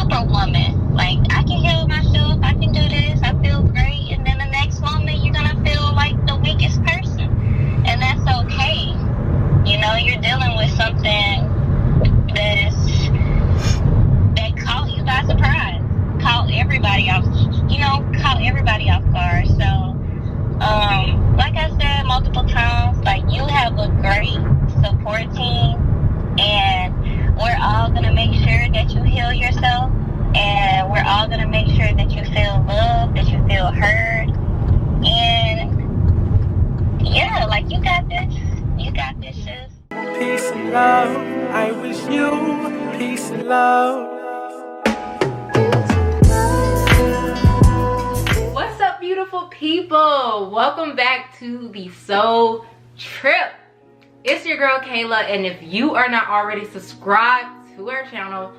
superwoman. Like, I can heal myself, I can do this, I feel great, and then the next moment you're gonna feel like the weakest person. And that's okay. You know, you're dealing with something that caught you by surprise. Caught everybody off guard. So, like I said multiple times, like, you have a great support team, and we're all gonna make sure that you heal yourself, and we're all gonna make sure that you feel loved, that you feel heard, and yeah, like, you got this. You got this, sis. Peace and love, I wish you peace and love. What's up, beautiful people? Welcome back to the Soul Trip. It's your girl Kayla, and if you are not already subscribed to our channel,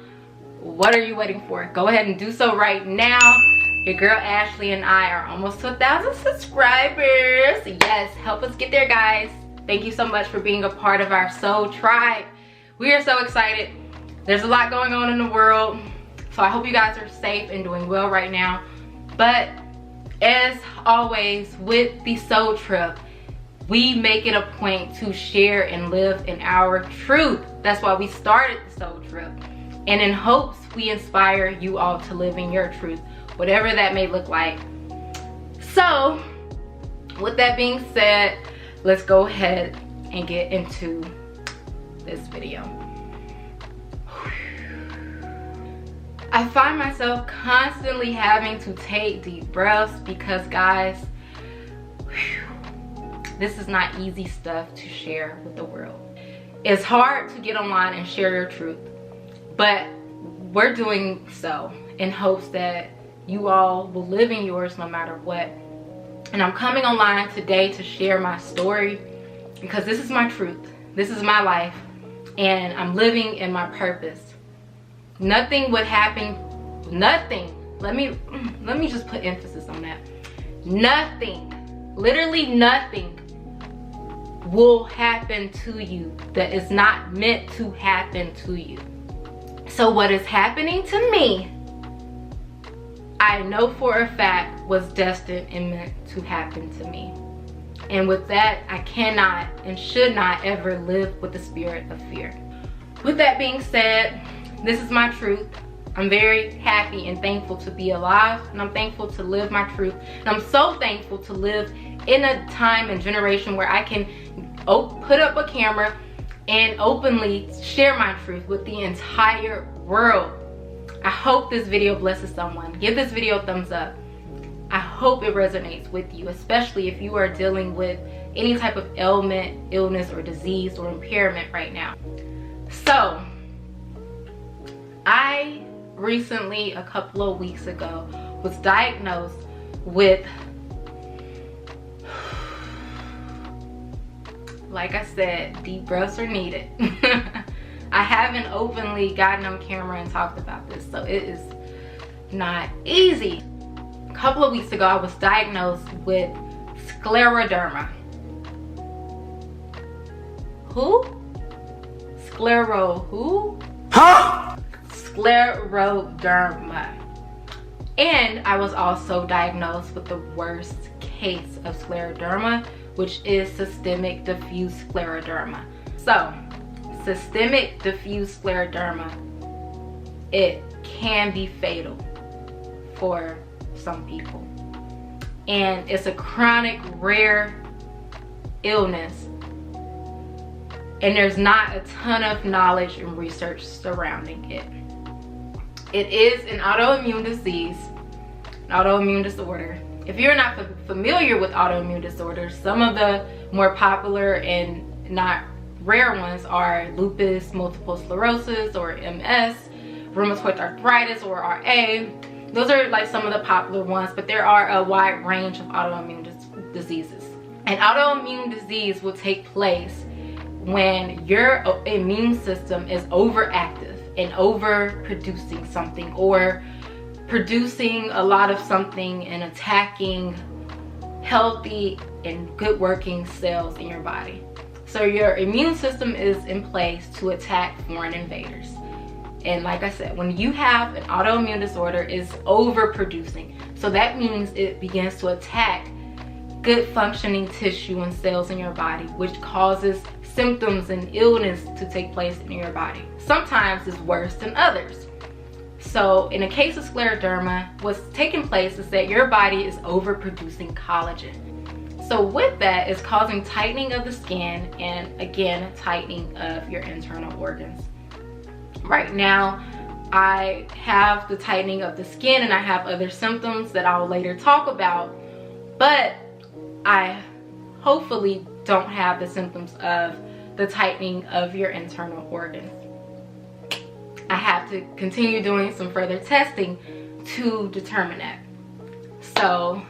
what are you waiting for? Go ahead and do so right now. Your girl Ashley and I are almost to 1,000 subscribers. Yes, help us get there, guys. Thank you so much for being a part of our Soul Tribe. We are so excited. There's a lot going on in the world, so I hope you guys are safe and doing well right now. But as always with the Soul Trip, we make it a point to share and live in our truth. That's why we started the Soul Trip. And in hopes we inspire you all to live in your truth, whatever that may look like. So, with that being said, let's go ahead and get into this video. I find myself constantly having to take deep breaths because, guys, this is not easy stuff to share with the world. It's hard to get online and share your truth, but we're doing so in hopes that you all will live in yours no matter what. And I'm coming online today to share my story because this is my truth. This is my life, and I'm living in my purpose. Nothing would happen, nothing. Let me just put emphasis on that. Nothing, literally nothing will happen to you that is not meant to happen to you. So what is happening to me, I know for a fact was destined and meant to happen to me. And with that, I cannot and should not ever live with the spirit of fear. With that being said, this is my truth. I'm very happy and thankful to be alive, and I'm thankful to live my truth. And I'm so thankful to live in a time and generation where I can put up a camera and openly share my truth with the entire world. I hope this video blesses someone. Give this video a thumbs up. I hope it resonates with you, especially if you are dealing with any type of ailment, illness, or disease or impairment right now. So, I recently, a couple of weeks ago, was diagnosed with, like I said, deep breaths are needed. I haven't openly gotten on camera and talked about this, so it is not easy. A couple of weeks ago, I was diagnosed with scleroderma. Who? Who? Huh? Scleroderma. And I was also diagnosed with the worst case of scleroderma, which is systemic diffuse scleroderma. So, systemic diffuse scleroderma, it can be fatal for some people. And it's a chronic, rare illness. And there's not a ton of knowledge and research surrounding it. It is an autoimmune disease, an autoimmune disorder. If you're not familiar with autoimmune disorders, some of the more popular and not rare ones are lupus, multiple sclerosis, or MS, rheumatoid arthritis, or RA. Those are like some of the popular ones, but there are a wide range of autoimmune diseases. An autoimmune disease will take place when your immune system is overactive and overproducing something, or producing a lot of something and attacking healthy and good working cells in your body. So your immune system is in place to attack foreign invaders. And like I said, when you have an autoimmune disorder, it's overproducing. So that means it begins to attack good functioning tissue and cells in your body, which causes symptoms and illness to take place in your body. Sometimes it's worse than others. So in the case of scleroderma, what's taking place is that your body is overproducing collagen. So with that, it's causing tightening of the skin and again, tightening of your internal organs. Right now, I have the tightening of the skin and I have other symptoms that I'll later talk about, but I hopefully don't have the symptoms of the tightening of your internal organs. I have to continue doing some further testing to determine that. So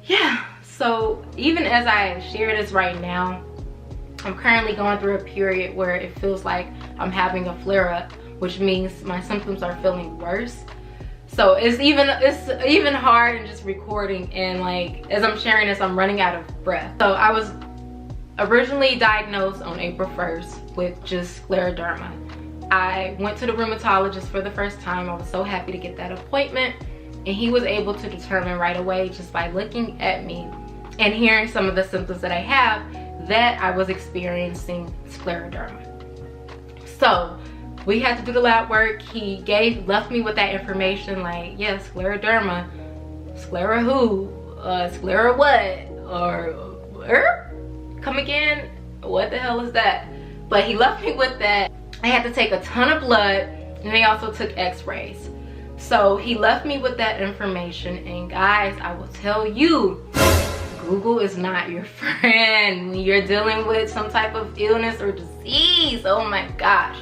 yeah, so even as I share this right now, I'm currently going through a period where it feels like I'm having a flare-up, which means my symptoms are feeling worse. So it's even hard in just recording, and like as I'm sharing this, I'm running out of breath. So I was originally diagnosed on April 1st with just scleroderma. I went to the rheumatologist for the first time. I was so happy to get that appointment, and he was able to determine right away just by looking at me and hearing some of the symptoms that I have that I was experiencing scleroderma. So we had to do the lab work. He left me with that information, like, yes, scleroderma, sclera who, sclera what, or come again, what the hell is that? But he left me with that. I had to take a ton of blood, and they also took x-rays. So he left me with that information, and guys, I will tell you, Google is not your friend when you're dealing with some type of illness or disease. Oh my gosh.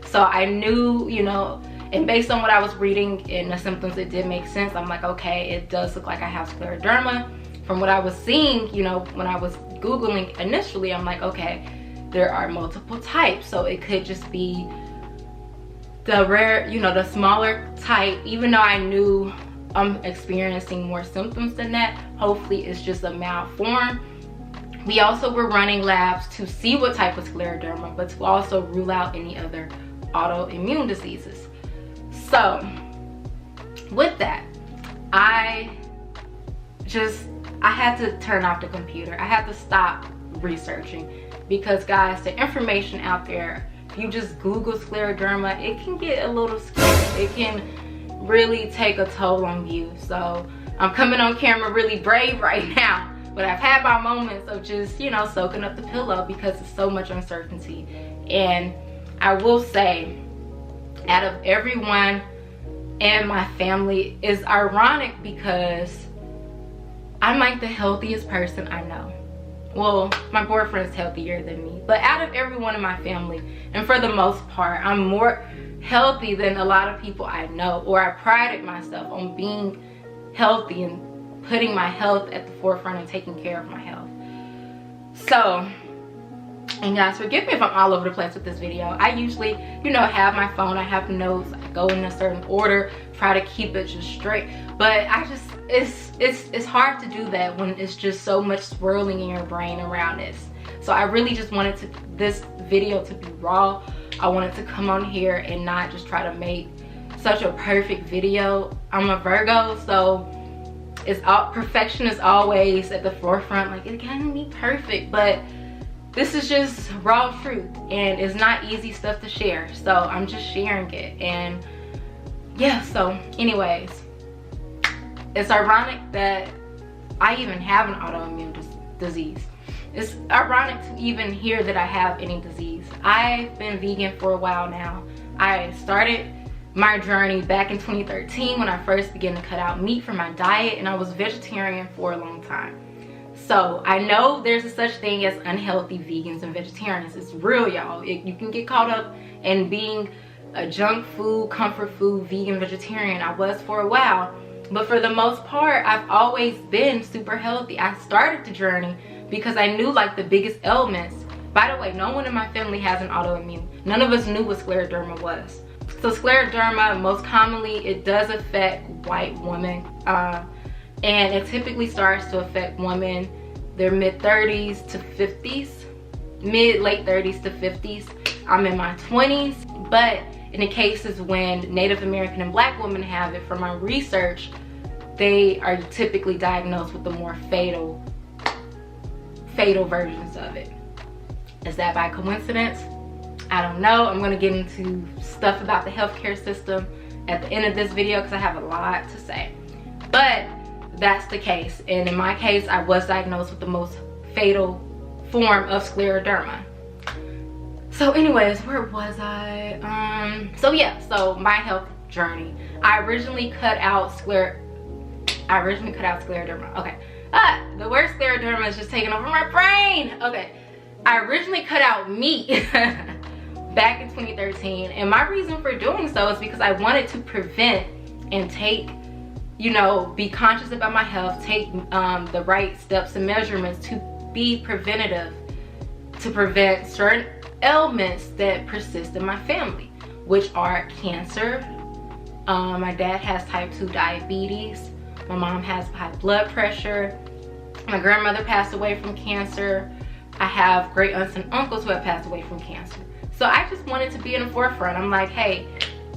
So I knew, you know, and based on what I was reading and the symptoms, it did make sense. I'm like, okay, it does look like I have scleroderma. From what I was seeing, you know, when I was Googling initially, I'm like, okay, there are multiple types. So it could just be the rare, you know, the smaller type. Even though I knew I'm experiencing more symptoms than that, hopefully it's just a mild form. We also were running labs to see what type of scleroderma, but to also rule out any other autoimmune diseases. So with that, I had to turn off the computer. I had to stop researching, because guys, the information out there, if you just Google scleroderma, it can get a little scary. It can really take a toll on you. So I'm coming on camera really brave right now, but I've had my moments of just, you know, soaking up the pillow because there's so much uncertainty. And I will say, out of everyone in my family, is ironic because I'm like the healthiest person I know. Well, my boyfriend's healthier than me, but out of everyone in my family, and for the most part, I'm more healthy than a lot of people I know, or I prided myself on being healthy and putting my health at the forefront and taking care of my health. So, and guys, forgive me if I'm all over the place with this video. I usually, you know, have my phone, I have notes, I go in a certain order, try to keep it just straight, but I just, it's hard to do that when it's just so much swirling in your brain around this. So I really just wanted this video to be raw. I wanted to come on here and not just try to make such a perfect video. I'm a Virgo, so perfection is always at the forefront. Like, it can't be perfect, but this is just raw truth, and it's not easy stuff to share. So I'm just sharing it. And yeah, so anyways, it's ironic that I even have an autoimmune disease. It's ironic to even hear that I have any disease. I've been vegan for a while now. I started my journey back in 2013 when I first began to cut out meat from my diet, and I was vegetarian for a long time. So I know there's a such thing as unhealthy vegans and vegetarians. It's real, y'all. You can get caught up in being a junk food, comfort food, vegan, vegetarian. I was for a while, but for the most part, I've always been super healthy. I started the journey because I knew like the biggest ailments. By the way, no one in my family has an autoimmune. None of us knew what scleroderma was. So scleroderma, most commonly, it does affect white women. And it typically starts to affect women, their mid-30s to 50s, late 30s to 50s. I'm in my 20s, but in the cases when Native American and Black women have it, from my research, they are typically diagnosed with the more fatal versions of it. Is that by coincidence? I don't know. I'm gonna get into stuff about the healthcare system at the end of this video because I have a lot to say. But that's the case, and in my case, I was diagnosed with the most fatal form of scleroderma. So anyways, where was I? So yeah, so my health journey. I originally cut out scleroderma. Okay. The word scleroderma is just taking over my brain. Okay. I originally cut out meat back in 2013, and my reason for doing so is because I wanted to prevent and take, you know, be conscious about my health, take the right steps and measurements to be preventative, to prevent certain ailments that persist in my family, which are cancer. My dad has type 2 diabetes. My mom has high blood pressure. My grandmother passed away from cancer. I have great aunts and uncles who have passed away from cancer. So I just wanted to be in the forefront. I'm like, hey,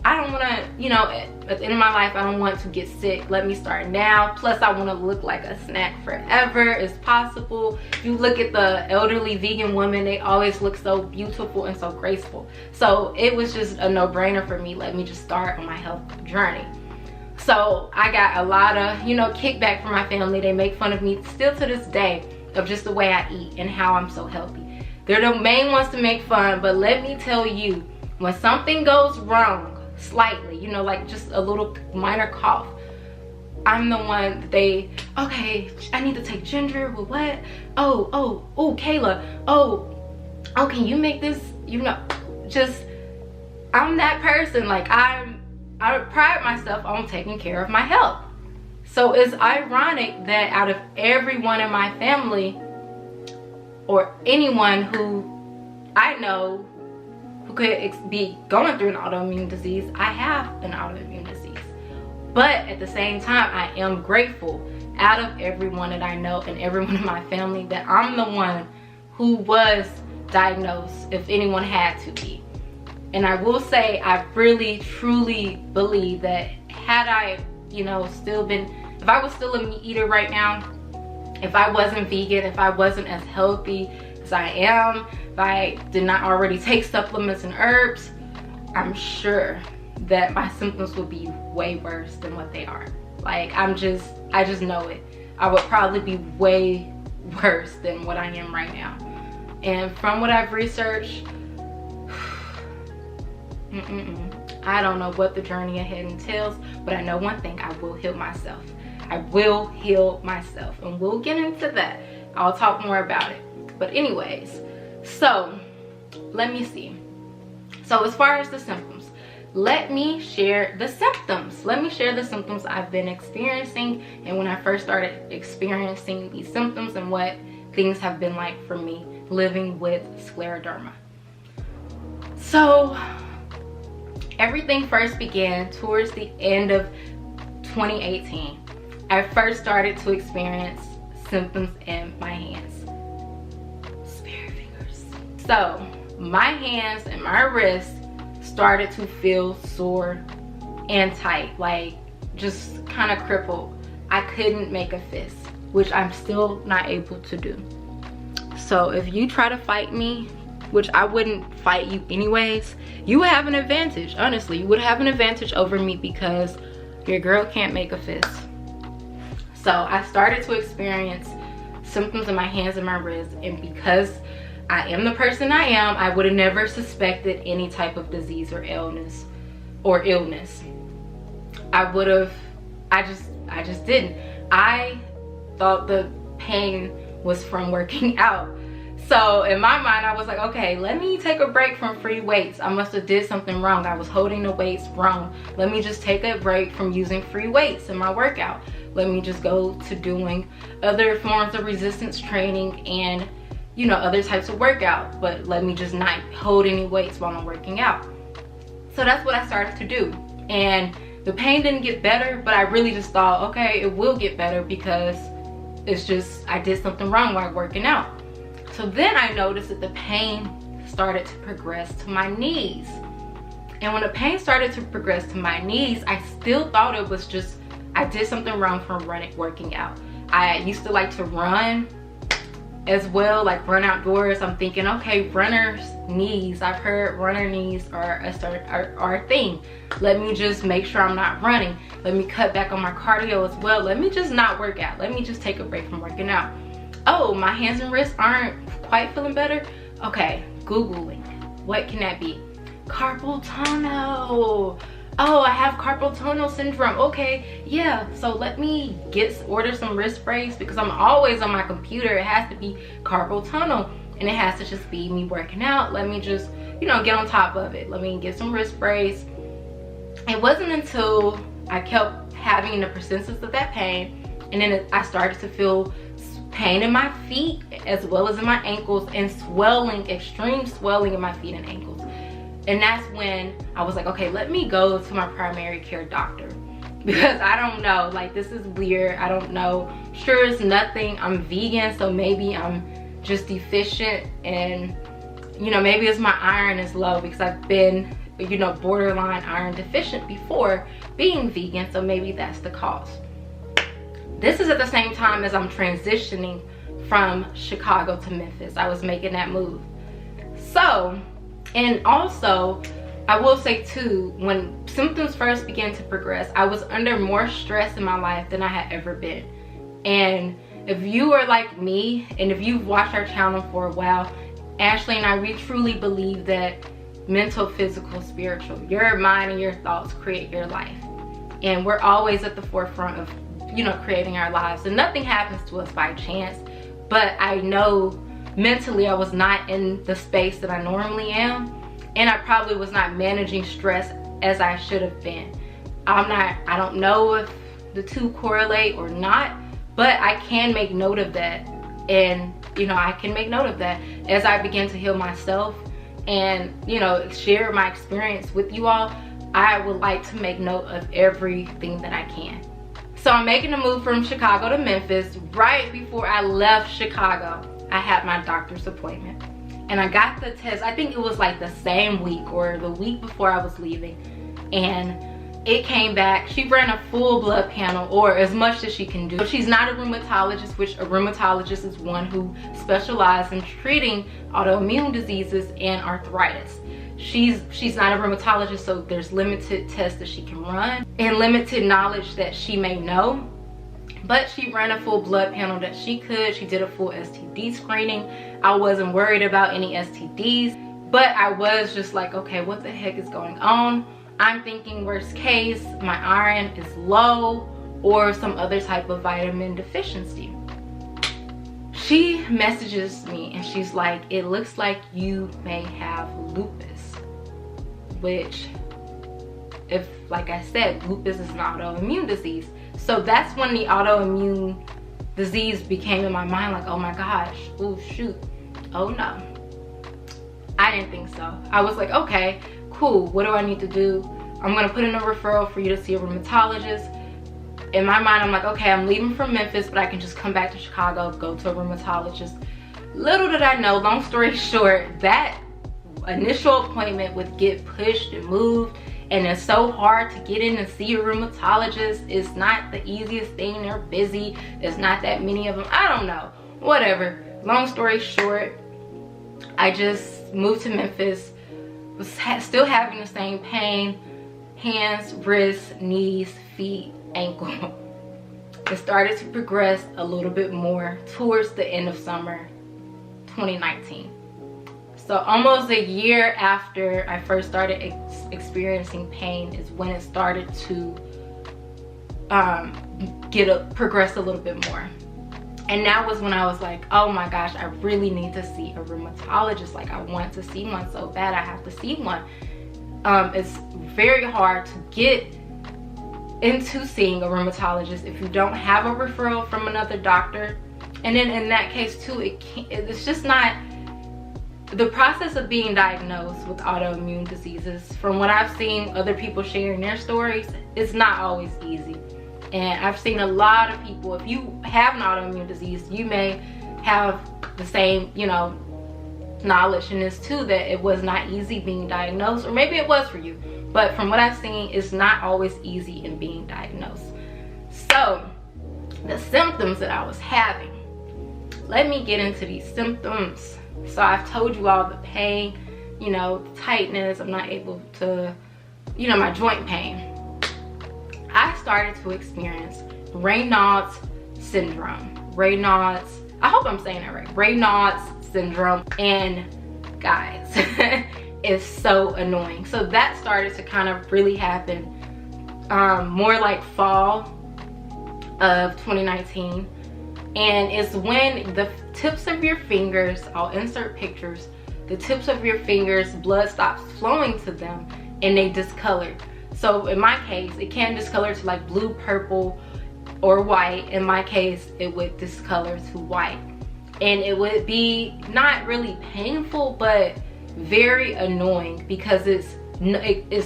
I don't want to, you know, at the end of my life, I don't want to get sick. Let me start now. Plus, I want to look like a snack forever as possible. If you look at the elderly vegan women, they always look so beautiful and so graceful. So it was just a no-brainer for me. Let me just start on my health journey. So I got a lot of, you know, kickback from my family. They make fun of me still to this day of just the way I eat and how I'm so healthy. They're the main ones to make fun, but let me tell you, when something goes wrong, slightly, you know, like just a little minor cough, I'm the one that they, okay, I need to take ginger. Well, what? Oh, Kayla, oh, can you make this? You know, just, I'm that person. Like, I pride myself on taking care of my health. So it's ironic that out of everyone in my family, or anyone who I know who could be going through an autoimmune disease, I have an autoimmune disease. But at the same time, I am grateful out of everyone that I know and everyone in my family that I'm the one who was diagnosed, if anyone had to be. And I will say, I really truly believe that had I, you know, still been, if I was still a meat eater right now, if I wasn't vegan, if I wasn't as healthy as I am, if I did not already take supplements and herbs, I'm sure that my symptoms would be way worse than what they are. Like, I just know it. I would probably be way worse than what I am right now. And from what I've researched, I don't know what the journey ahead entails, but I know one thing: I will heal myself. I will heal myself, and we'll get into that. I'll talk more about it. But anyways, so let me see. So as far as the symptoms, let me share the symptoms. Let me share the symptoms I've been experiencing, and when I first started experiencing these symptoms and what things have been like for me living with scleroderma. So everything first began towards the end of 2018. I first started to experience symptoms in my hands. Spirit fingers. So my hands and my wrists started to feel sore and tight, like just kind of crippled. I couldn't make a fist, which I'm still not able to do. So if you try to fight me, which I wouldn't fight you anyways, you have an advantage. Honestly, you would have an advantage over me because your girl can't make a fist. So I started to experience symptoms in my hands and my wrists, and because I am the person I am, I would have never suspected any type of disease or illness. I just didn't. I thought the pain was from working out. So in my mind, I was like, okay, let me take a break from free weights. I must have did something wrong. I was holding the weights wrong. Let me just take a break from using free weights in my workout. Let me just go to doing other forms of resistance training and, you know, other types of workout. But let me just not hold any weights while I'm working out. So that's what I started to do. And the pain didn't get better, but I really just thought, okay, it will get better because it's just, I did something wrong while working out. So then I noticed that the pain started to progress to my knees. And when the pain started to progress to my knees, I still thought it was just, I did something wrong from working out. I used to like to run as well, like run outdoors. I'm thinking, okay, runner's knees, I've heard runner knees are a thing. Let me just make sure I'm not running. Let me cut back on my cardio as well. Let me just not work out. Let me just take a break from working out. Oh, my hands and wrists aren't quite feeling better. Okay, Googling, what can that be? Carpal tunnel. Oh, I have carpal tunnel syndrome. Okay, yeah, so let me order some wrist brace, because I'm always on my computer. It has to be carpal tunnel, and it has to just be me working out. Let me just, you know, get on top of it. Let me get some wrist brace. It wasn't until I kept having the persistence of that pain, and then I started to feel pain in my feet as well as in my ankles, and swelling, extreme swelling in my feet and ankles. And that's when I was like, okay, let me go to my primary care doctor, because I don't know, like, this is weird. I don't know. Sure, it's nothing. I'm vegan, so maybe I'm just deficient, and you know, maybe it's my iron is low, because I've been, you know, borderline iron deficient before being vegan, so maybe that's the cause. This is at the same time as I'm transitioning from Chicago to Memphis. I was making that move. So, and also, I will say too, when symptoms first began to progress, I was under more stress in my life than I had ever been. And if you are like me, and if you've watched our channel for a while, Ashley and I, we truly believe that mental, physical, spiritual, your mind and your thoughts create your life. And we're always at the forefront of, you know, creating our lives. And nothing happens to us by chance. But I know mentally I was not in the space that I normally am, and I probably was not managing stress as I should have been. I don't know if the two correlate or not, but I can make note of that. And you know, I can make note of that as I begin to heal myself and, you know, share my experience with you all. I would like to make note of everything that I can. So I'm making a move from Chicago to Memphis. Right before I left Chicago, I had my doctor's appointment, and I got the test. I think it was like the same week or the week before I was leaving, and it came back. She ran a full blood panel, or as much as she can do. She's not a rheumatologist, which a rheumatologist is one who specializes in treating autoimmune diseases and arthritis. She's not a rheumatologist, so there's limited tests that she can run and limited knowledge that she may know. But she ran a full blood panel that she could. She did a full STD screening. I wasn't worried about any STDs, but I was just like, okay, what the heck is going on? I'm thinking worst case, my iron is low or some other type of vitamin deficiency. She messages me and she's like, it looks like you may have lupus, which, if, like I said, lupus is an autoimmune disease. So that's when the autoimmune disease became in my mind, like, oh my gosh, oh shoot, oh no. I didn't think so. I was like, okay, cool, what do I need to do? I'm gonna put in a referral for you to see a rheumatologist. In my mind, I'm like, okay, I'm leaving from Memphis, but I can just come back to Chicago, go to a rheumatologist. Little did I know, long story short, that initial appointment would get pushed and moved, and it's so hard to get in and see a rheumatologist. It's not the easiest thing. They're busy. There's not that many of them. I don't know, whatever. Long story short, I just moved to Memphis, was still having the same pain, hands, wrists, knees, feet, ankle. It started to progress a little bit more towards the end of summer 2019. So almost a year after I first started experiencing pain is when it started to progress a little bit more. And that was when I was like, oh my gosh, I really need to see a rheumatologist. Like, I want to see one so bad, I have to see one. It's very hard to get into seeing a rheumatologist if you don't have a referral from another doctor. And then in that case too, it's just not, the process of being diagnosed with autoimmune diseases, from what I've seen other people sharing their stories, it's not always easy. And I've seen a lot of people, if you have an autoimmune disease, you may have the same, you know, knowledge in this too, that it was not easy being diagnosed, or maybe it was for you, but from what I've seen, it's not always easy in being diagnosed. So the symptoms that I was having, let me get into these symptoms. So I've told you all the pain, you know, the tightness, I'm not able to, you know, my joint pain. I started to experience Raynaud's syndrome. Raynaud's, I hope I'm saying that right, Raynaud's syndrome. And guys, it's so annoying. So that started to kind of really happen more like fall of 2019. And it's when the tips of your fingers, I'll insert pictures, the tips of your fingers, blood stops flowing to them and they discolor. So in my case, it can discolor to like blue, purple, or white. In my case, it would discolor to white. And it would be not really painful, but very annoying because it's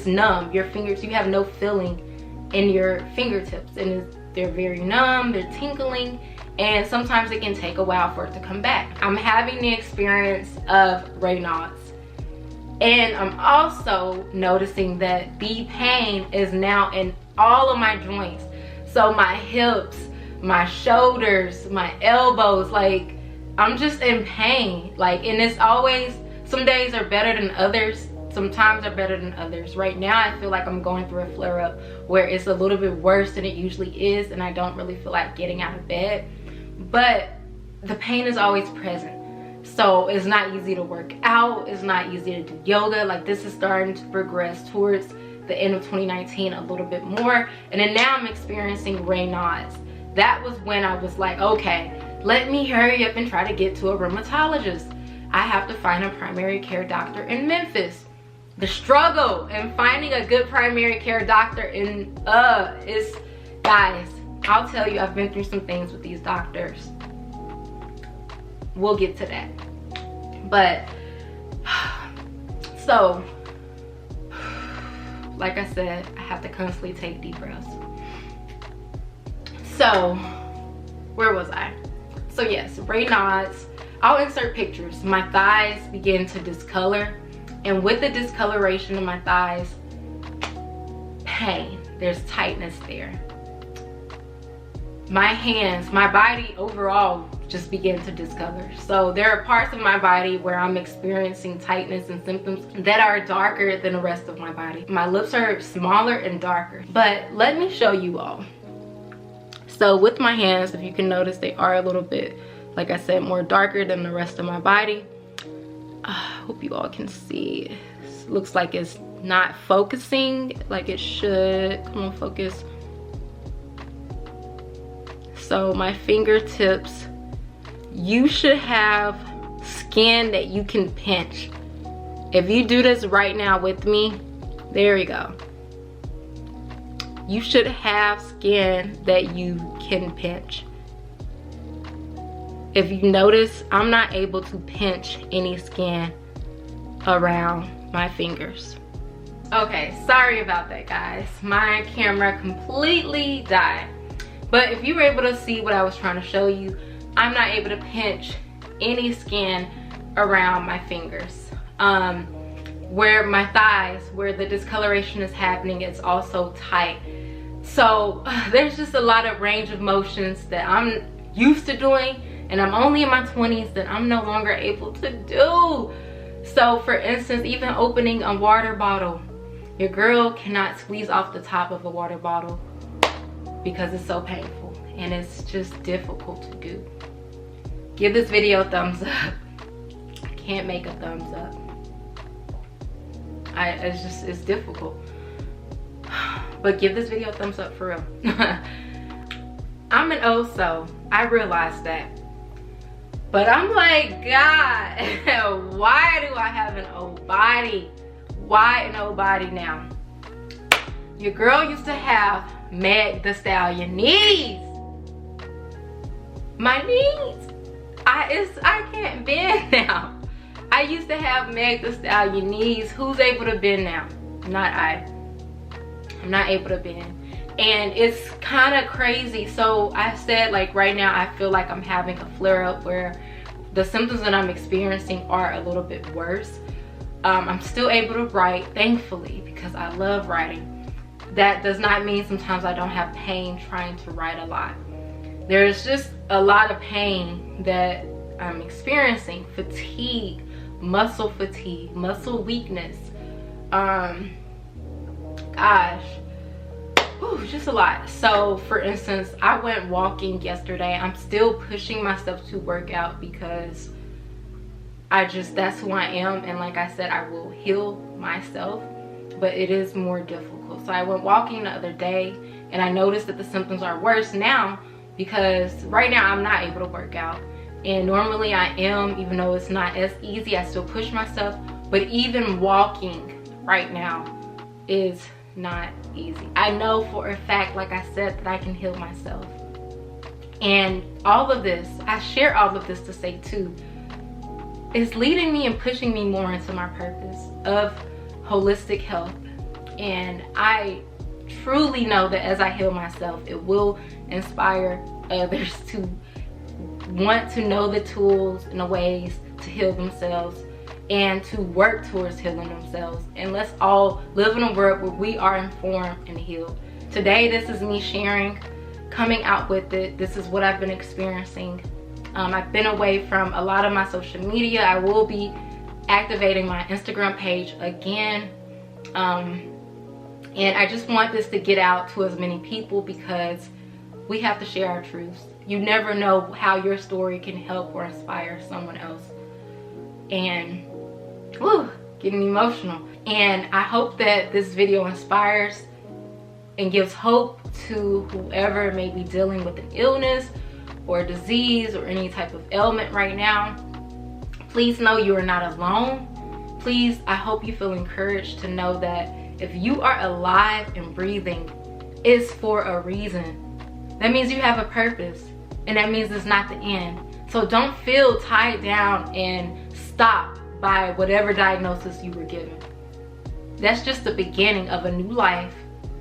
numb. Your fingers, you have no feeling in your fingertips, and they're very numb, they're tingling, and sometimes it can take a while for it to come back. I'm having the experience of Raynaud's. And I'm also noticing that the pain is now in all of my joints. So my hips, my shoulders, my elbows, like I'm just in pain. Like, and it's always, some days are better than others. Sometimes are better than others. Right now I feel like I'm going through a flare up where it's a little bit worse than it usually is, and I don't really feel like getting out of bed. But the pain is always present. So it's not easy to work out, it's not easy to do yoga. Like, this is starting to progress towards the end of 2019 a little bit more. And then now I'm experiencing Raynaud's. That was when I was like, okay, let me hurry up and try to get to a rheumatologist. I have to find a primary care doctor in Memphis. The struggle in finding a good primary care doctor in is, guys, I'll tell you, I've been through some things with these doctors. We'll get to that. But so, like I said, I have to constantly take deep breaths. So where was I? So yes, Raynaud's. I'll insert pictures. My thighs begin to discolor, and with the discoloration of my thighs, pain, there's tightness there. My hands, my body overall just begin to discolor. So there are parts of my body where I'm experiencing tightness and symptoms that are darker than the rest of my body. My lips are smaller and darker. But let me show you all. So with my hands, if you can notice, they are a little bit, like I said, more darker than the rest of my body. I hope you all can see. It looks like it's not focusing like it should. Come on, focus. So my fingertips, you should have skin that you can pinch. If you do this right now with me, there we go. You should have skin that you can pinch. If you notice, I'm not able to pinch any skin around my fingers. Okay, sorry about that, guys. My camera completely died. But if you were able to see what I was trying to show you, I'm not able to pinch any skin around my fingers. Where my thighs, where the discoloration is happening, it's also tight. So there's just a lot of range of motions that I'm used to doing, and I'm only in my 20s, that I'm no longer able to do. So for instance, even opening a water bottle, your girl cannot squeeze off the top of a water bottle because it's so painful and it's just difficult to do. Give this video a thumbs up. I can't make a thumbs up. It's difficult. But give this video a thumbs up for real. I'm an O-so. I realized that. But I'm like, God, why do I have an O body? Why an O body now? Your girl used to have Meg the Stallion knees. My knees. I can't bend now. I used to have Meg the Stallion knees. Who's able to bend now? Not I. I'm not able to bend. And it's kind of crazy. So I said, like, right now I feel like I'm having a flare up where the symptoms that I'm experiencing are a little bit worse. I'm still able to write, thankfully, because I love writing. That does not mean sometimes I don't have pain trying to write a lot. There's just a lot of pain that I'm experiencing. Fatigue, muscle weakness. Gosh, whew, just a lot. So for instance, I went walking yesterday. I'm still pushing myself to work out because that's who I am, and like I said, I will heal myself, but it is more difficult. So I went walking the other day and I noticed that the symptoms are worse now, because right now I'm not able to work out, and normally I am, even though it's not as easy. I still push myself, but even walking right now is not easy. I know for a fact, like I said, that I can heal myself. And all of this, I share all of this to say too, is leading me and pushing me more into my purpose of holistic health. And I truly know that as I heal myself, it will inspire others to want to know the tools and the ways to heal themselves and to work towards healing themselves. And let's all live in a world where we are informed and healed. Today, this is me sharing, coming out with it. This is what I've been experiencing. I've been away from a lot of my social media. I will be activating my Instagram page again. And I just want this to get out to as many people, because we have to share our truths. You never know how your story can help or inspire someone else. And whew, getting emotional. And I hope that this video inspires and gives hope to whoever may be dealing with an illness or a disease or any type of ailment right now. Please know you are not alone. Please, I hope you feel encouraged to know that if you are alive and breathing, it's for a reason. That means you have a purpose, and that means it's not the end. So don't feel tied down and stopped by whatever diagnosis you were given. That's just the beginning of a new life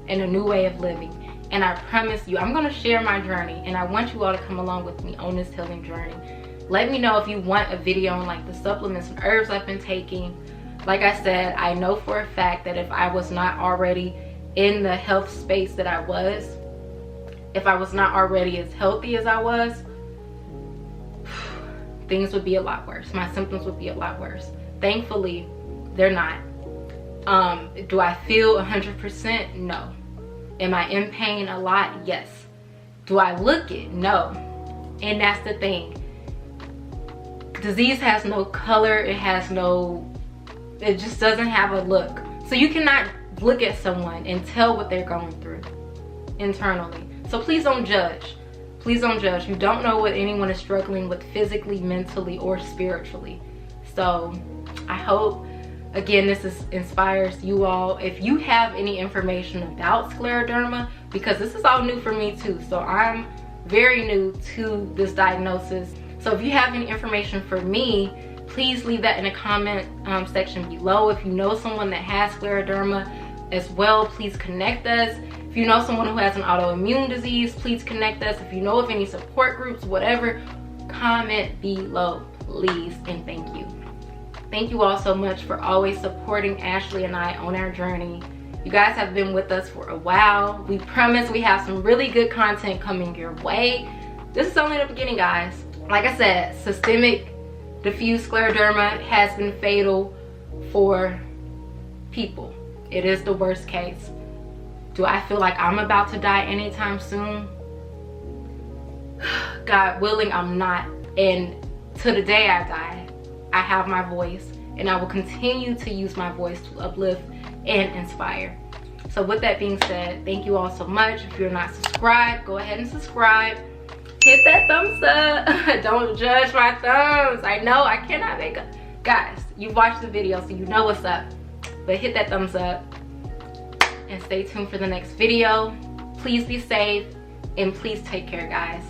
and a new way of living. And I promise you, I'm going to share my journey, and I want you all to come along with me on this healing journey. Let me know if you want a video on like the supplements and herbs I've been taking. Like I said, I know for a fact that if I was not already in the health space that I was, if I was not already as healthy as I was, things would be a lot worse. My symptoms would be a lot worse. Thankfully, they're not. Do I feel 100%? No. Am I in pain a lot? Yes. Do I look it? No. And that's the thing. Disease has no color. It just doesn't have a look. So you cannot look at someone and tell what they're going through internally. So please don't judge. Please don't judge. You don't know what anyone is struggling with physically, mentally, or spiritually. So I hope, again, this inspires you all. If you have any information about scleroderma, because this is all new for me too, so I'm very new to this diagnosis. So if you have any information for me, please leave that in the comment section below. If you know someone that has scleroderma as well, please connect us. If you know someone who has an autoimmune disease, please connect us. If you know of any support groups, whatever, comment below, please, and thank you. Thank you all so much for always supporting Ashley and I on our journey. You guys have been with us for a while. We promise we have some really good content coming your way. This is only the beginning, guys. Like I said, systemic diffuse scleroderma has been fatal for people. It is the worst case. Do I feel like I'm about to die anytime soon? God willing, I'm not. And to the day I die, I have my voice, and I will continue to use my voice to uplift and inspire. So with that being said, thank you all so much. If you're not subscribed, go ahead and subscribe. Hit that thumbs up. Don't judge my thumbs. I know I cannot make up. Guys, you've watched the video, so you know what's up. But hit that thumbs up and stay tuned for the next video. Please be safe and please take care, guys.